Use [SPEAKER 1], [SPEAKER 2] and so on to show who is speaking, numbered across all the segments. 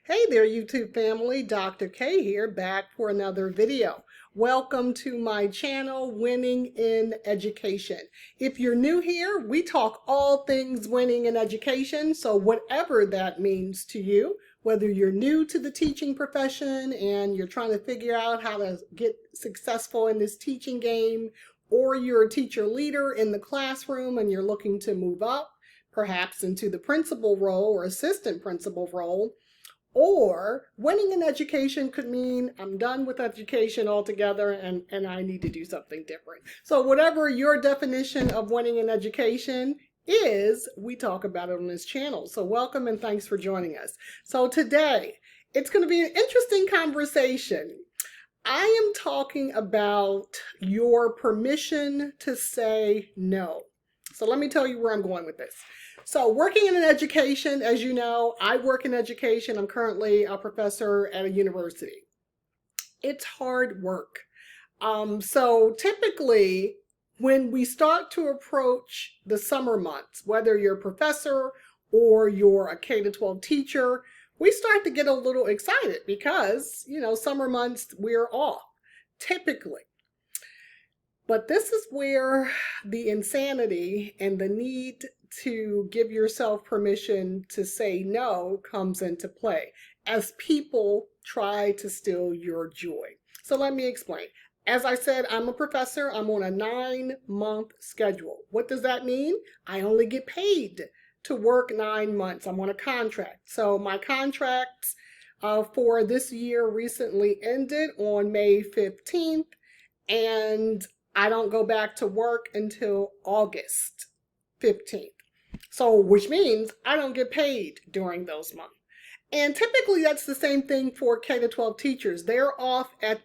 [SPEAKER 1] Hey there, YouTube family. Dr. K here, back for another video. Welcome to my channel, Winning in Education. If you're new here, we talk all things winning in education, so whatever that means to you, whether you're new to the teaching profession and you're trying to figure out how to get successful in this teaching game, or you're a teacher leader in the classroom and you're looking to move up, perhaps into the principal role or assistant principal role, or winning in education could mean I'm done with education altogether and I need to do something different. So whatever your definition of winning in education is, we talk about it on this channel. So welcome and thanks for joining us. So today, it's going to be an interesting conversation. I am talking about your permission to say no. So let me tell you where I'm going with this. So working in education, as you know, I work in education. I'm currently a professor at a university. It's hard work. So typically, when we start to approach the summer months, whether you're a professor or you're a K-12 teacher, we start to get a little excited because, summer months we're off, typically. But this is where the insanity and the need to give yourself permission to say no comes into play as people try to steal your joy. So let me explain. As I said, I'm a professor. I'm on a 9-month schedule. What does that mean? I only get paid to work 9 months. I'm on a contract. So my contracts for this year recently ended on May 15th, and I don't go back to work until August 15th. So, which means I don't get paid during those months. And typically that's the same thing for K-12 teachers. They're off at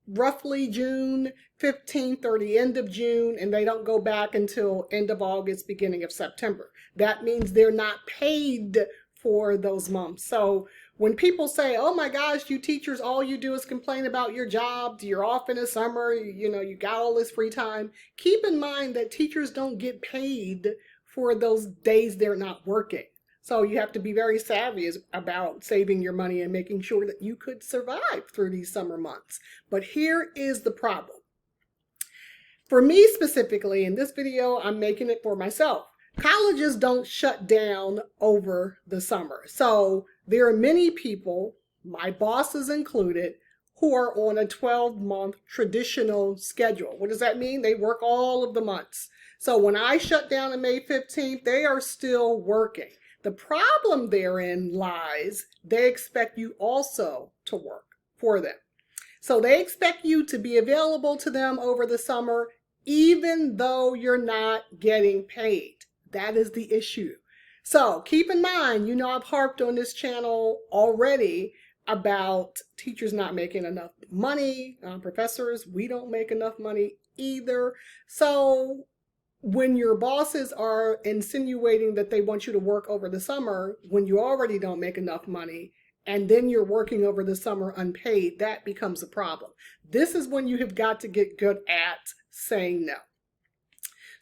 [SPEAKER 1] roughly June 15th or the end of June, and they don't go back until end of August, beginning of September. That means they're not paid for those months. So when people say, oh my gosh, you teachers, all you do is complain about your jobs, you're off in the summer, you got all this free time, keep in mind that teachers don't get paid for those days they're not working. So you have to be very savvy about saving your money and making sure that you could survive through these summer months. But here is the problem. For me specifically, in this video, I'm making it for myself. Colleges don't shut down over the summer. So there are many people, my bosses included, who are on a 12-month traditional schedule. What does that mean? They work all of the months. So when I shut down on May 15th, they are still working. The problem therein lies, they expect you also to work for them. So they expect you to be available to them over the summer, even though you're not getting paid. That is the issue. So keep in mind, I've harped on this channel already about teachers not making enough money. Professors, we don't make enough money either. So when your bosses are insinuating that they want you to work over the summer when you already don't make enough money, and then you're working over the summer unpaid, that becomes a problem. This is when you have got to get good at saying no.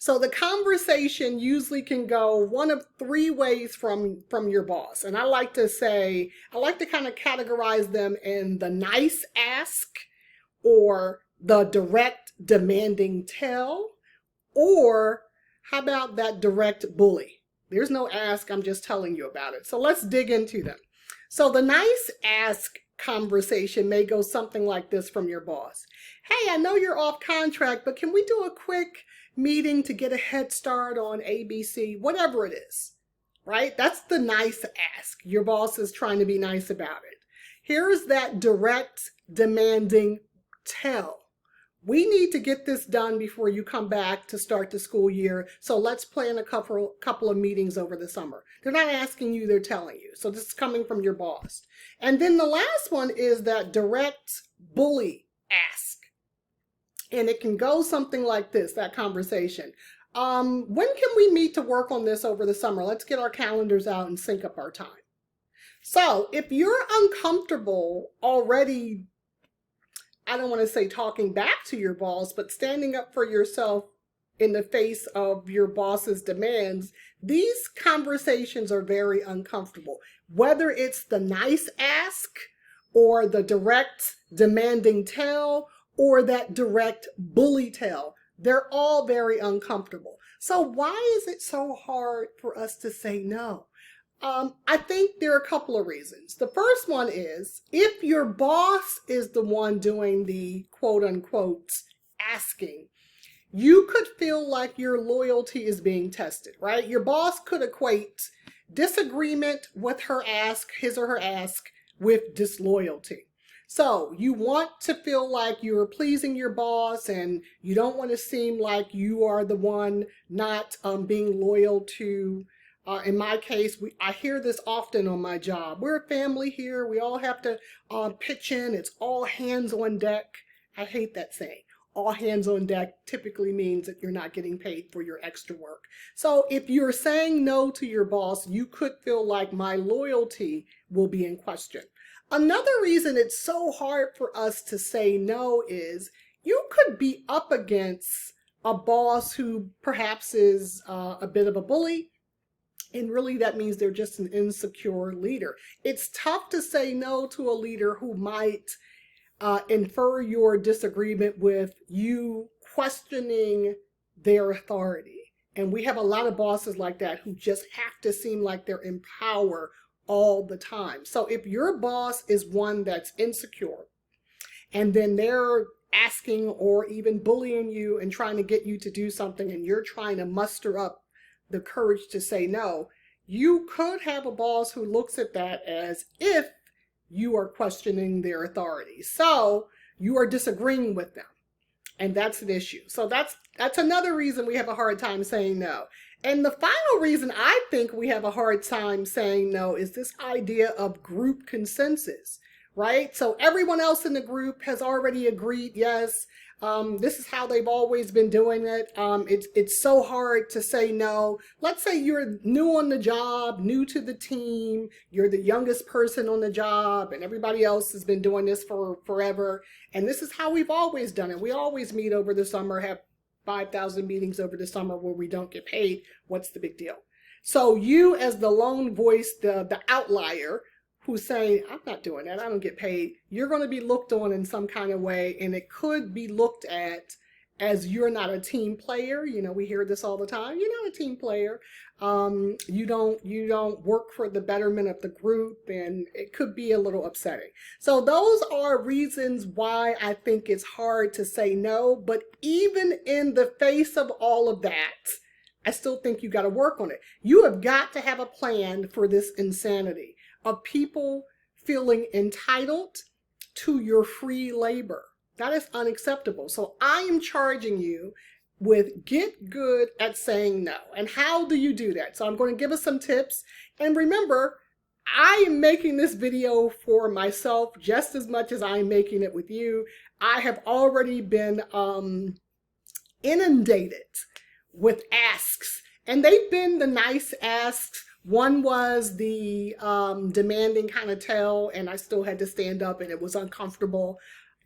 [SPEAKER 1] So the conversation usually can go one of 3 ways from your boss. And I like to kind of categorize them in the nice ask, or the direct demanding tell, or how about that direct bully? There's no ask, I'm just telling you about it. So let's dig into them. So the nice ask conversation may go something like this from your boss. Hey, I know you're off contract, but can we do a quick meeting to get a head start on ABC, whatever it is, right? That's the nice ask. Your boss is trying to be nice about it. Here's that direct demanding tell. We need to get this done before you come back to start the school year, so let's plan a couple of meetings over the summer. They're not asking you, they're telling you. So this is coming from your boss. And then the last one is that direct bully ask. And it can go something like this, that conversation. When can we meet to work on this over the summer? Let's get our calendars out and sync up our time. So if you're uncomfortable already, I don't want to say talking back to your boss, but standing up for yourself in the face of your boss's demands, these conversations are very uncomfortable. Whether it's the nice ask or the direct demanding tell or that direct bully tell, they're all very uncomfortable. So why is it so hard for us to say no? I think there are a couple of reasons. The first one is if your boss is the one doing the quote unquote asking, you could feel like your loyalty is being tested, right? Your boss could equate disagreement with her ask, his or her ask, with disloyalty. So you want to feel like you're pleasing your boss and you don't want to seem like you are the one not being loyal to, in my case, I hear this often on my job. We're a family here. We all have to pitch in. It's all hands on deck. I hate that saying. All hands on deck typically means that you're not getting paid for your extra work. So if you're saying no to your boss, you could feel like my loyalty will be in question. Another reason it's so hard for us to say no is you could be up against a boss who perhaps is a bit of a bully, and really that means they're just an insecure leader. It's tough to say no to a leader who might infer your disagreement with you questioning their authority. And we have a lot of bosses like that who just have to seem like they're in power all the time. So if your boss is one that's insecure and then they're asking or even bullying you and trying to get you to do something and you're trying to muster up the courage to say no, you could have a boss who looks at that as if you are questioning their authority. So you are disagreeing with them. And that's an issue. So that's another reason we have a hard time saying no. And the final reason I think we have a hard time saying no is this idea of group consensus, right? So everyone else in the group has already agreed, yes, this is how they've always been doing it. It's so hard to say no. Let's say you're new on the job, new to the team, you're the youngest person on the job, and everybody else has been doing this for forever. And this is how we've always done it. We always meet over the summer, have 5,000 meetings over the summer where we don't get paid. What's the big deal? So you as the lone voice, the outlier, who's saying, I'm not doing that, I don't get paid, you're going to be looked on in some kind of way, and it could be looked at as you're not a team player. You know, we hear this all the time. You're not a team player. You don't work for the betterment of the group, and it could be a little upsetting. So those are reasons why I think it's hard to say no, but even in the face of all of that, I still think you got to work on it. You have got to have a plan for this insanity of people feeling entitled to your free labor. That is unacceptable. So I am charging you with get good at saying no. And how do you do that? So I'm going to give us some tips. And remember, I am making this video for myself just as much as I'm making it with you. I have already been inundated with asks, and they've been the nice asks. One was the demanding kind of tell, and I still had to stand up and it was uncomfortable,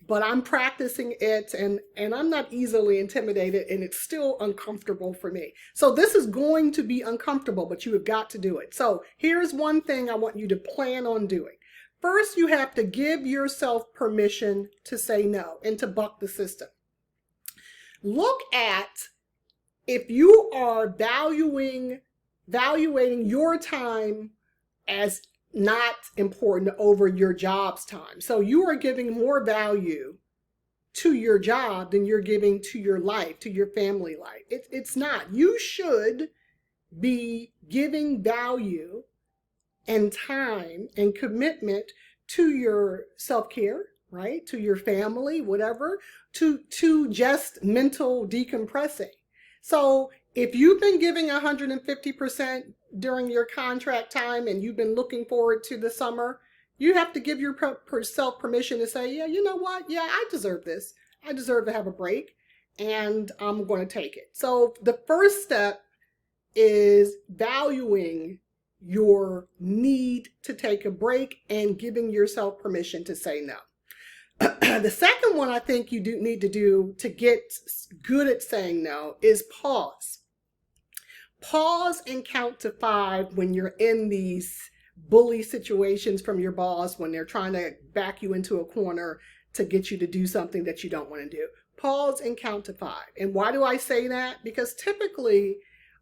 [SPEAKER 1] but I'm practicing it, and I'm not easily intimidated, and it's still uncomfortable for me. So this is going to be uncomfortable, but you have got to do it. So here's one thing I want you to plan on doing. First, you have to give yourself permission to say no and to buck the system. Look at if you are evaluating your time as not important over your job's time. So you are giving more value to your job than you're giving to your life, to your family life. It's not. You should be giving value and time and commitment to your self-care, right? To your family, whatever, to just mental decompressing. So if you've been giving 150% during your contract time and you've been looking forward to the summer, you have to give yourself permission to say, yeah, you know what? Yeah, I deserve this. I deserve to have a break, and I'm going to take it. So the first step is valuing your need to take a break and giving yourself permission to say no. The second one I think you do need to do to get good at saying no is pause. Pause and count to 5 when you're in these bully situations from your boss, when they're trying to back you into a corner to get you to do something that you don't want to do. Pause and count to 5. And why do I say that? Because typically,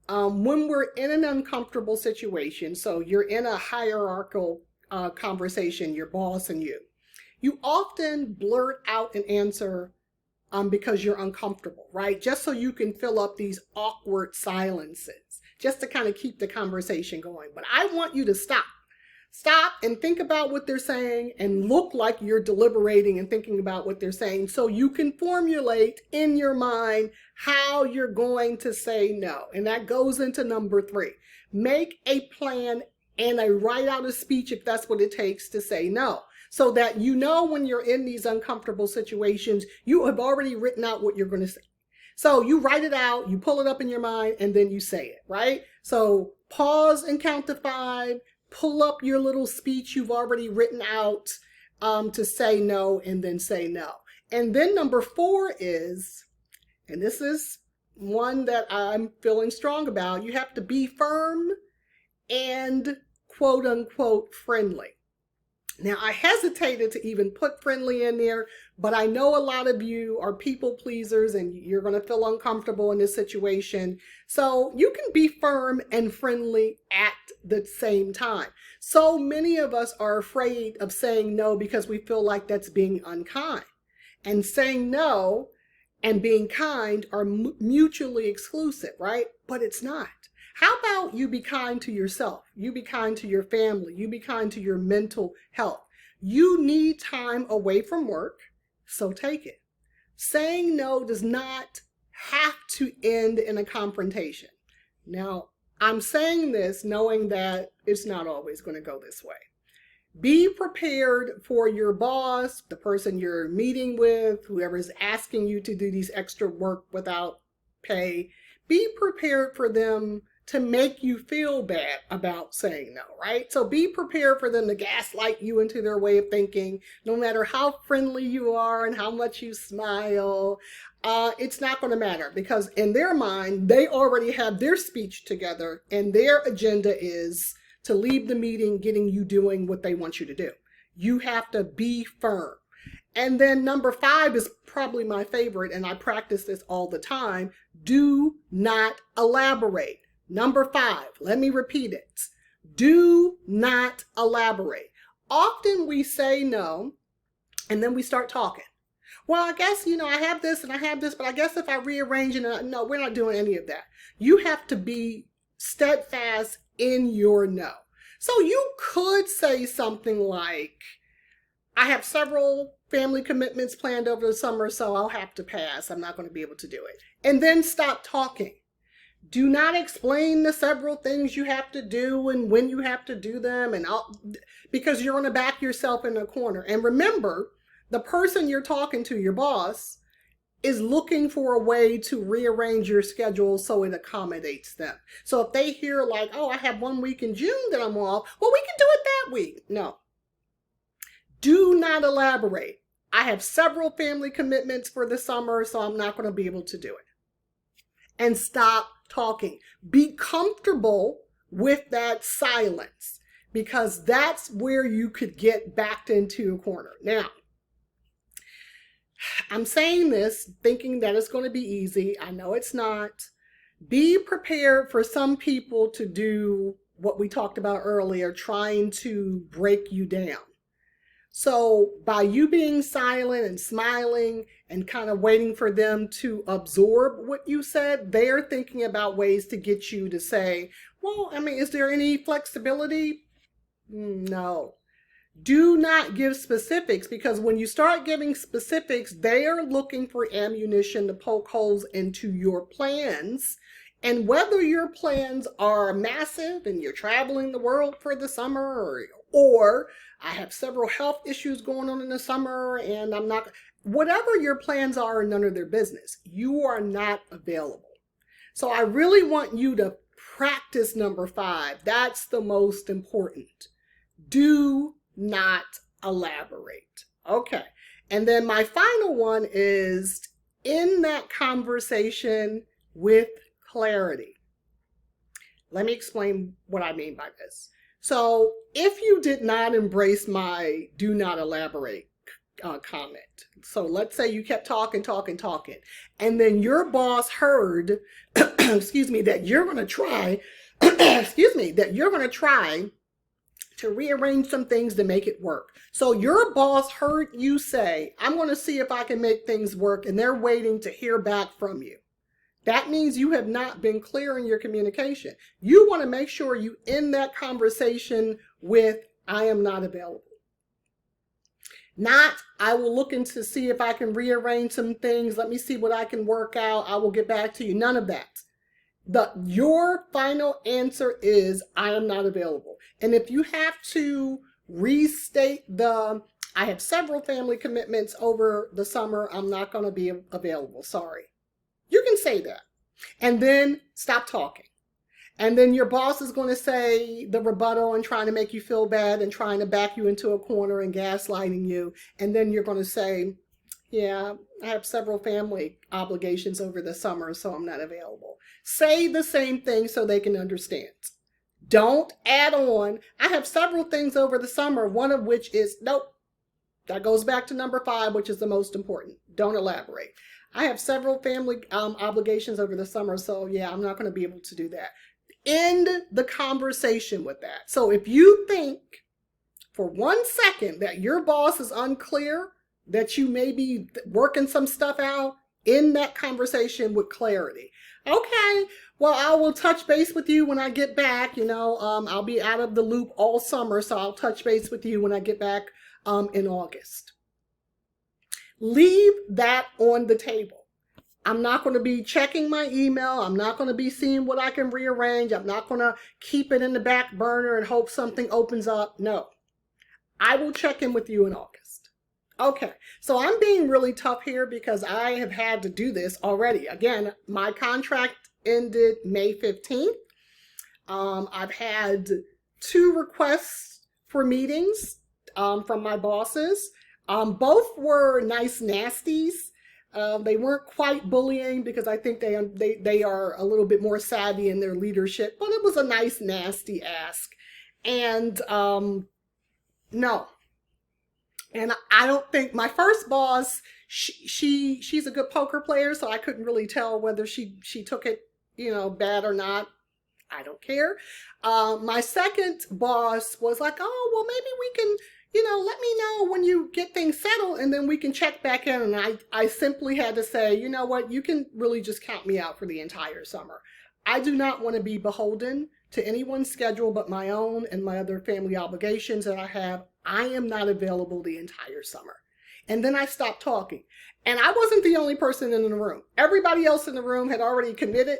[SPEAKER 1] when we're in an uncomfortable situation, so you're in a hierarchical conversation, your boss and you often blurt out an answer because you're uncomfortable, right? Just so you can fill up these awkward silences, just to kind of keep the conversation going. But I want you to stop. Stop and think about what they're saying and look like you're deliberating and thinking about what they're saying so you can formulate in your mind how you're going to say no. And that goes into number 3. Make a plan and write out a speech if that's what it takes to say no. So that you know when you're in these uncomfortable situations, you have already written out what you're going to say. So you write it out, you pull it up in your mind, and then you say it, right? So pause and count to 5. Pull up your little speech you've already written out to say no, and then say no. And then number 4 is, and this is one that I'm feeling strong about, you have to be firm and quote unquote friendly. Now, I hesitated to even put friendly in there, but I know a lot of you are people pleasers and you're going to feel uncomfortable in this situation. So you can be firm and friendly at the same time. So many of us are afraid of saying no because we feel like that's being unkind. And saying no and being kind are mutually exclusive, right? But it's not. How about you be kind to yourself? You be kind to your family. You be kind to your mental health. You need time away from work, so take it. Saying no does not have to end in a confrontation. Now, I'm saying this knowing that it's not always going to go this way. Be prepared for your boss, the person you're meeting with, whoever is asking you to do these extra work without pay. Be prepared for them to make you feel bad about saying no, right? So be prepared for them to gaslight you into their way of thinking, no matter how friendly you are and how much you smile. It's not going to matter because in their mind, they already have their speech together and their agenda is to leave the meeting getting you doing what they want you to do. You have to be firm. And then number 5 is probably my favorite, and I practice this all the time. Do not elaborate. Number 5, let me repeat it. Do not elaborate. Often we say no, and then we start talking. Well, I guess, I have this and I have this, but I guess if I rearrange it, no, we're not doing any of that. You have to be steadfast in your no. So you could say something like, I have several family commitments planned over the summer, so I'll have to pass. I'm not going to be able to do it. And then stop talking. Do not explain the several things you have to do and when you have to do them, because you're going to back yourself in a corner. And remember, the person you're talking to, your boss, is looking for a way to rearrange your schedule so it accommodates them. So if they hear like, oh, I have 1 week in June that I'm off, well, we can do it that week. No. Do not elaborate. I have several family commitments for the summer, so I'm not going to be able to do it. And stop talking. Be comfortable with that silence because that's where you could get backed into a corner. Now, I'm saying this thinking that it's going to be easy. I know it's not. Be prepared for some people to do what we talked about earlier, trying to break you down. So by you being silent and smiling and kind of waiting for them to absorb what you said, they're thinking about ways to get you to say, well, is there any flexibility? No. Do not give specifics because when you start giving specifics, they are looking for ammunition to poke holes into your plans. And whether your plans are massive and you're traveling the world for the summer or I have several health issues going on in the summer and whatever your plans are, none of their business. You are not available. So I really want you to practice number 5. That's the most important. Do not elaborate. Okay. And then my final one is in that conversation with clarity. Let me explain what I mean by this. So if you did not embrace my do not elaborate comment. So let's say you kept talking, and then your boss heard, excuse me, that you're going to try, to rearrange some things to make it work. So your boss heard you say, I'm going to see if I can make things work, and they're waiting to hear back from you. That means you have not been clear in your communication. You want to make sure you end that conversation with, I am not available. Not, I will look into see if I can rearrange some things. Let me see what I can work out. I will get back to you. None of that. Your final answer is, I am not available. And if you have to restate I have several family commitments over the summer, I'm not going to be available. Sorry. You can say that. And then stop talking. And then your boss is going to say the rebuttal and trying to make you feel bad and trying to back you into a corner and gaslighting you. And then you're going to say, yeah, I have several family obligations over the summer, so I'm not available. Say the same thing so they can understand. Don't add on, I have several things over the summer, one of which is, nope. That goes back to number 5, which is the most important. Don't elaborate. I have several family obligations over the summer, so yeah, I'm not going to be able to do that. End the conversation with that. So if you think for 1 second that your boss is unclear, that you may be working some stuff out, end that conversation with clarity. Okay, well, I will touch base with you when I get back. I'll be out of the loop all summer, so I'll touch base with you when I get back in August. Leave that on the table. I'm not going to be checking my email. I'm not going to be seeing what I can rearrange. I'm not going to keep it in the back burner and hope something opens up. No, I will check in with you in August. Okay, so I'm being really tough here because I have had to do this already. Again, my contract ended May 15th. I've had 2 requests for meetings from my bosses. Both were nice nasties. They weren't quite bullying because I think they are a little bit more savvy in their leadership, but it was a nice nasty ask. And no. And I don't think my first boss, she's a good poker player, so I couldn't really tell whether she took it, bad or not. I don't care. My second boss was like, oh, well, maybe we can, let me know when you get things settled and then we can check back in. And I simply had to say, you know what, you can really just count me out for the entire summer. I do not want to be beholden to anyone's schedule but my own and my other family obligations that I have. I am not available the entire summer. And then I stopped talking. And I wasn't the only person in the room. Everybody else in the room had already committed,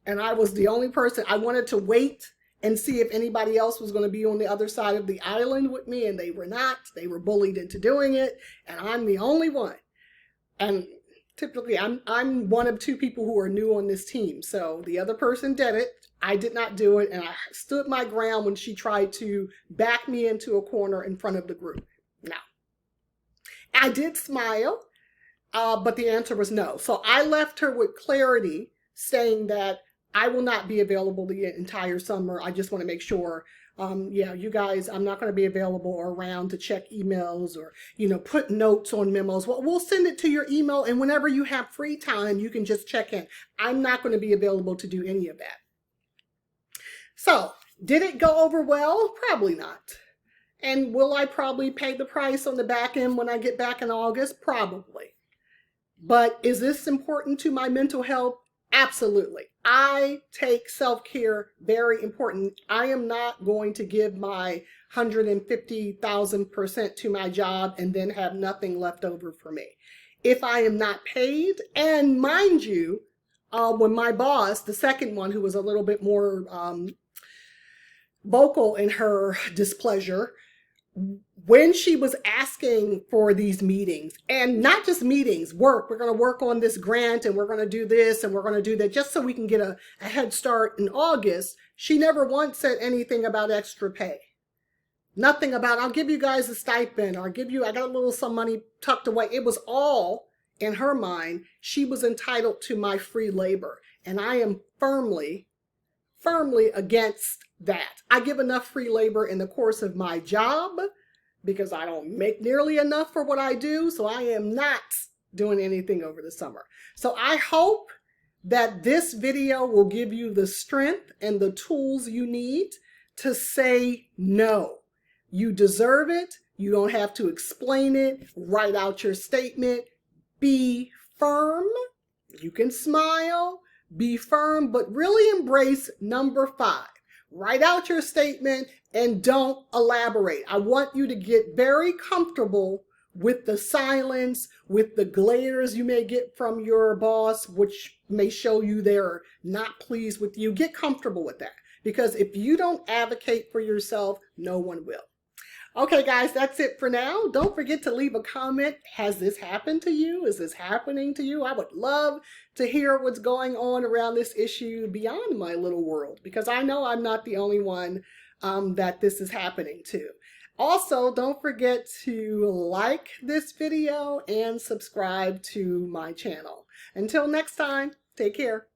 [SPEAKER 1] and I was the only person. I wanted to wait and see if anybody else was going to be on the other side of the island with me, and they were not. They were bullied into doing it, and I'm the only one. And typically, I'm one of 2 people who are new on this team. So the other person did it. I did not do it, and I stood my ground when she tried to back me into a corner in front of the group. No. I did smile, but the answer was no. So I left her with clarity, saying that I will not be available the entire summer. I just want to make sure, you guys, I'm not going to be available or around to check emails or, put notes on memos. Well, we'll send it to your email, and whenever you have free time, you can just check in. I'm not going to be available to do any of that. So, did it go over well? Probably not. And will I probably pay the price on the back end when I get back in August? Probably. But is this important to my mental health? Absolutely. I take self-care very important. I am not going to give my 150,000% to my job and then have nothing left over for me. If I am not paid, and mind you, when my boss, the second one who was a little bit more vocal in her displeasure, when she was asking for these meetings, and not just meetings, we're going to work on this grant and we're going to do this and we're going to do that just so we can get a head start in August, she never once said anything about extra pay. Nothing about, I'll give you guys a stipend, or I got a little some money tucked away. It was all, in her mind, she was entitled to my free labor. And I am firmly against that. I give enough free labor in the course of my job because I don't make nearly enough for what I do. So I am not doing anything over the summer. So I hope that this video will give you the strength and the tools you need to say no. You deserve it. You don't have to explain it. Write out your statement. Be firm. You can smile. Be firm, but really embrace number 5. Write out your statement and don't elaborate. I want you to get very comfortable with the silence, with the glares you may get from your boss, which may show you they're not pleased with you. Get comfortable with that, because if you don't advocate for yourself, no one will. Okay, guys, that's it for now. Don't forget to leave a comment. Has this happened to you? Is this happening to you? I would love to hear what's going on around this issue beyond my little world, because I know I'm not the only one that this is happening to. Also, don't forget to like this video and subscribe to my channel. Until next time, take care.